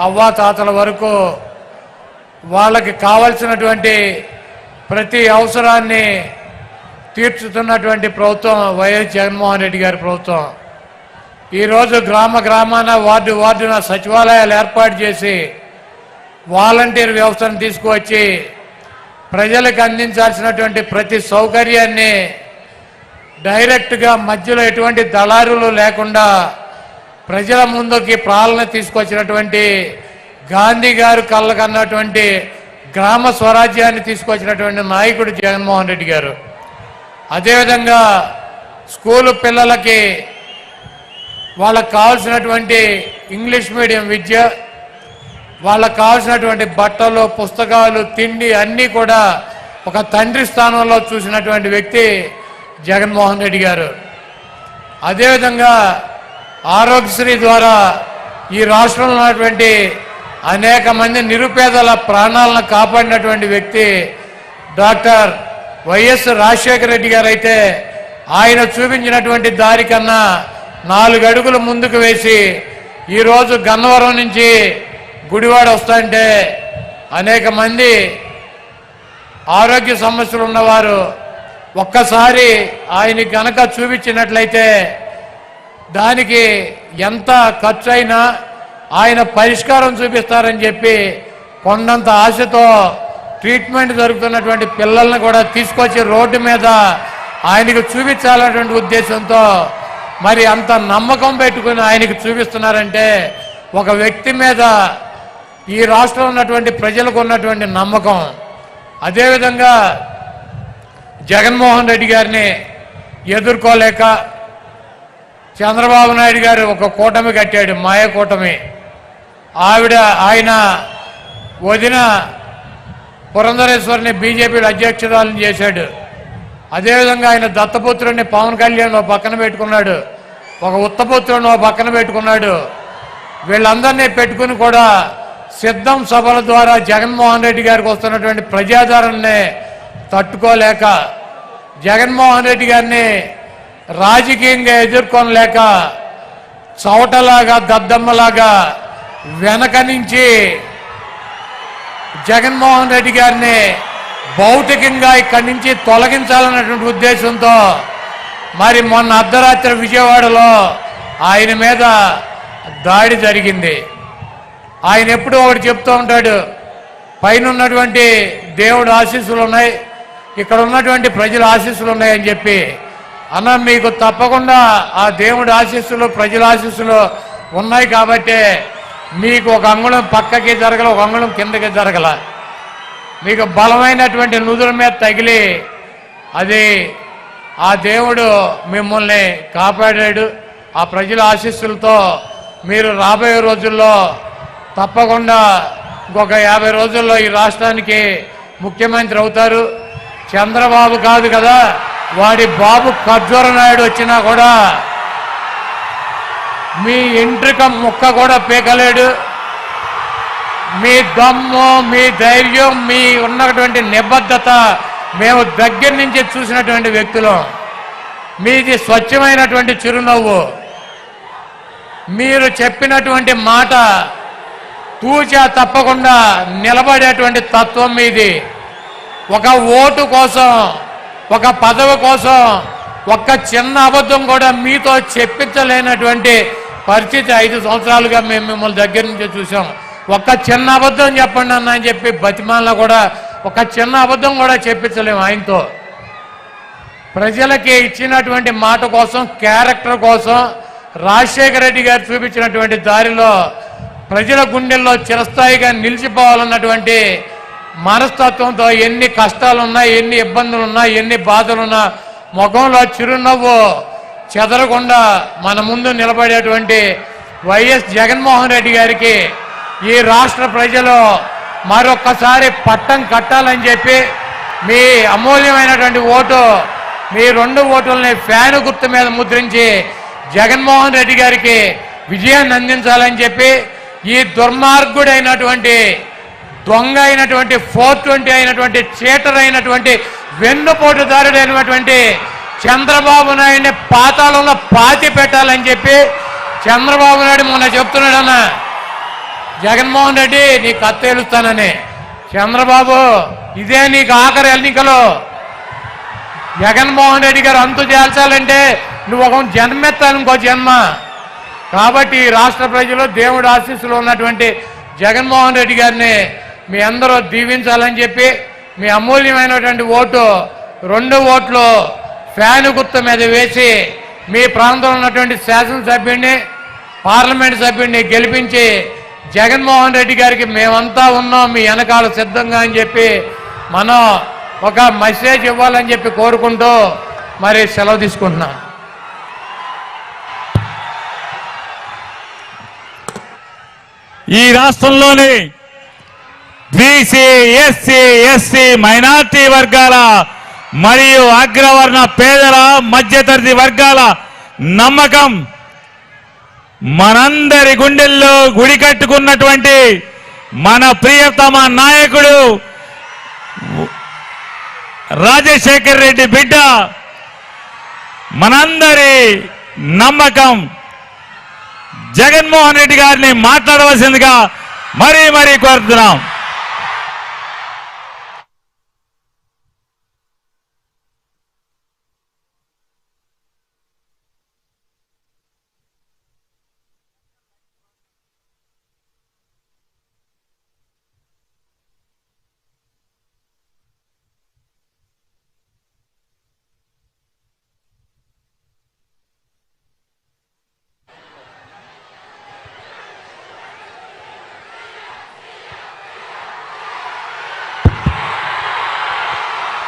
అవ్వాతాతల వరకు వాళ్ళకి కావాల్సినటువంటి ప్రతి అవసరాన్ని తీర్చుతున్నటువంటి ప్రభుత్వం వైఎస్ జగన్మోహన్ రెడ్డి గారి ప్రభుత్వం. ఈరోజు గ్రామాన వార్డున సచివాలయాలు ఏర్పాటు చేసి వాలంటీర్ వ్యవస్థను తీసుకువచ్చి ప్రజలకు అందించాల్సినటువంటి ప్రతి సౌకర్యాన్ని డైరెక్ట్గా మధ్యలో ఎటువంటి దళారులు లేకుండా ప్రజల ముందుకి పాలన తీసుకొచ్చినటువంటి గాంధీ గారు కళ్ళకన్నటువంటి గ్రామ స్వరాజ్యాన్ని తీసుకొచ్చినటువంటి నాయకుడు జగన్మోహన్ రెడ్డి గారు. అదేవిధంగా స్కూలు పిల్లలకి వాళ్ళకు కావాల్సినటువంటి ఇంగ్లీష్ మీడియం విద్య, వాళ్ళకు కావాల్సినటువంటి బట్టలు, పుస్తకాలు, తిండి అన్నీ కూడా ఒక తండ్రి స్థానంలో చూసినటువంటి వ్యక్తి జగన్మోహన్ రెడ్డి గారు. అదేవిధంగా ఆరోగ్యశ్రీ ద్వారా ఈ రాష్ట్రంలో ఉన్నటువంటి అనేక మంది నిరుపేదల ప్రాణాలను కాపాడినటువంటి వ్యక్తి డాక్టర్ వైఎస్ రాజశేఖర రెడ్డి గారు. అయితే ఆయన చూపించినటువంటి దారి కన్నా 4 అడుగులు ముందుకు వేసి ఈరోజు గన్నవరం నుంచి గుడివాడ వస్తుంటే అనేక మంది ఆరోగ్య సమస్యలు ఉన్నవారు ఒక్కసారి ఆయన కనుక చూపించినట్లయితే దానికి ఎంత ఖర్చు అయినా ఆయన పరిష్కారం చూపిస్తారని చెప్పి కొండంత ఆశతో ట్రీట్మెంట్ జరుగుతున్నటువంటి పిల్లల్ని కూడా తీసుకొచ్చి రోడ్డు మీద ఆయనకు చూపించాలన్నటువంటి ఉద్దేశంతో మరి అంత నమ్మకం పెట్టుకుని ఆయనకు చూపిస్తున్నారంటే ఒక వ్యక్తి మీద ఈ రాష్ట్రంలో ఉన్నటువంటి ప్రజలకు ఉన్నటువంటి నమ్మకం. అదేవిధంగా జగన్మోహన్ రెడ్డి గారిని ఎదుర్కోలేక చంద్రబాబు నాయుడు గారు ఒక కూటమి కట్టాడు, మాయ కూటమి. ఆయన వదిన పురంధరేశ్వరిని బీజేపీలో అధ్యక్షురాలను చేశాడు. అదేవిధంగా ఆయన దత్తపుత్రుడిని పవన్ కళ్యాణ్ ఓ పక్కన పెట్టుకున్నాడు, ఒక ఉత్తపుత్రుడిని ఓ పక్కన పెట్టుకున్నాడు. వీళ్ళందరినీ పెట్టుకుని కూడా సిద్ధం సభల ద్వారా జగన్మోహన్ రెడ్డి గారికి వస్తున్నటువంటి ప్రజాదరణని తట్టుకోలేక జగన్మోహన్ రెడ్డి గారిని రాజకీయంగా ఎదుర్కొనలేక చవటలాగా దద్దమ్మలాగా వెనక నుంచి జగన్మోహన్ రెడ్డి గారిని భౌతికంగా ఇక్కడి నుంచి తొలగించాలన్నటువంటి ఉద్దేశంతో మరి మొన్న అర్ధరాత్రి విజయవాడలో ఆయన మీద దాడి జరిగింది. ఆయన ఎప్పుడూ ఒకటి చెప్తూ ఉంటాడు, పైన ఉన్నటువంటి దేవుడు ఆశీస్సులు ఉన్నాయి, ఇక్కడ ఉన్నటువంటి ప్రజల ఆశీస్సులు ఉన్నాయని చెప్పి. అన్న మీకు తప్పకుండా ఆ దేవుడి ఆశీస్సులు ప్రజల ఆశీస్సులు ఉన్నాయి కాబట్టి మీకు ఒక అంగుళం పక్కకి జరగల, ఒక అంగుళం కిందకి జరగల. మీకు బలమైనటువంటి నుదుల మీద తగిలి అది ఆ దేవుడు మిమ్మల్ని కాపాడాడు. ఆ ప్రజల ఆశీస్సులతో మీరు రాబోయే రోజుల్లో తప్పకుండా ఇంకొక 50 రోజుల్లో ఈ రాష్ట్రానికి ముఖ్యమంత్రి అవుతారు. చంద్రబాబు కాదు కదా, వాడి బాబు ఖర్జూర నాయుడు వచ్చినా కూడా మీ ఎంట్రిక ముక్క కూడా పీకలేడు. మీ దమ్ము, మీ ధైర్యం, మీ ఉన్నటువంటి నిబద్ధత మేము దగ్గర నుంచి చూసినటువంటి వ్యక్తులం. మీది స్వచ్ఛమైనటువంటి చిరునవ్వు, మీరు చెప్పినటువంటి మాట తూచా తప్పకుండా నిలబడేటువంటి తత్వం మీది. ఒక ఓటు కోసం, ఒక పదవి కోసం ఒక్క చిన్న అబద్ధం కూడా మీతో చెప్పించలేనటువంటి పరిస్థితి 5 సంవత్సరాలుగా మేము మిమ్మల్ని దగ్గర నుంచి చూసాం. ఒక్క చిన్న అబద్ధం చెప్పండి అన్న అని చెప్పి బతిమాలలో కూడా ఒక చిన్న అబద్ధం కూడా చెప్పించలేము ఆయనతో. ప్రజలకి ఇచ్చినటువంటి మాట కోసం, క్యారెక్టర్ కోసం రాజశేఖర రెడ్డి గారు చూపించినటువంటి దారిలో ప్రజల గుండెల్లో చిరస్థాయిగా నిలిచిపోవాలన్నటువంటి మనస్తత్వంతో ఎన్ని కష్టాలున్నా, ఎన్ని ఇబ్బందులున్నా, ఎన్ని బాధలున్నా ముఖంలో చిరునవ్వు చెదరకుండా మన ముందు నిలబడేటువంటి వైఎస్ జగన్మోహన్ రెడ్డి గారికి ఈ రాష్ట్ర ప్రజలు మరొక్కసారి పట్టం కట్టాలని చెప్పి మీ అమూల్యమైనటువంటి ఓటు, మీ 2 ఓటుల్ని ఫ్యాను గుర్తు మీద ముద్రించి జగన్మోహన్ రెడ్డి గారికి విజయాన్ని అందించాలని చెప్పి ఈ దుర్మార్గుడైనటువంటి దొంగ అయినటువంటి 420 అయినటువంటి చీటర్ అయినటువంటి వెన్నుపోటుదారుడైనటువంటి చంద్రబాబు నాయుడిని పాతాళంలో పాతి పెట్టాలని చెప్పి చంద్రబాబు నాయుడు మొన్న చెప్తున్నాడన్న జగన్మోహన్ రెడ్డి నీ కత్తేలుస్తానని. చంద్రబాబు ఇదే నీకు ఆఖరి ఎన్నికలు. జగన్మోహన్ రెడ్డి గారు అంతు చేల్చాలంటే నువ్వు ఒక జన్మెత్తాను, ఇంకో జన్మ. కాబట్టి రాష్ట్ర ప్రజలు దేవుడు ఆశీస్సులు ఉన్నటువంటి జగన్మోహన్ రెడ్డి గారిని మీ అందరూ దీవించాలని చెప్పి మీ అమూల్యమైనటువంటి ఓటు 2 ఓట్లు ఫ్యాను గుర్తు మీద వేసి మీ ప్రాంతంలో ఉన్నటువంటి శాసనసభ్యుడిని పార్లమెంట్ సభ్యుడిని గెలిపించి జగన్మోహన్ రెడ్డి గారికి మేమంతా ఉన్నాం మీ వెనకాల సిద్ధంగా అని చెప్పి మనం ఒక మెసేజ్ ఇవ్వాలని చెప్పి కోరుకుంటూ మరి సెలవు తీసుకుంటున్నాం. ఈ రాష్ట్రంలోని బీసీ, ఎస్సీ, ఎస్టీ, మైనార్టీ వర్గాల మరియు అగ్రవర్ణ పేదల మధ్యతరగతి వర్గాల నమ్మకం మనందరి గుండెల్లో గుడి కట్టుకున్నటువంటి మన ప్రియతమ నాయకుడు రాజశేఖర్ రెడ్డి బిడ్డ మనందరి నమ్మకం. జగన్మోహన్ రెడ్డి గారిని మాట్లాడవలసిందిగా మరీ కోరుతున్నాం.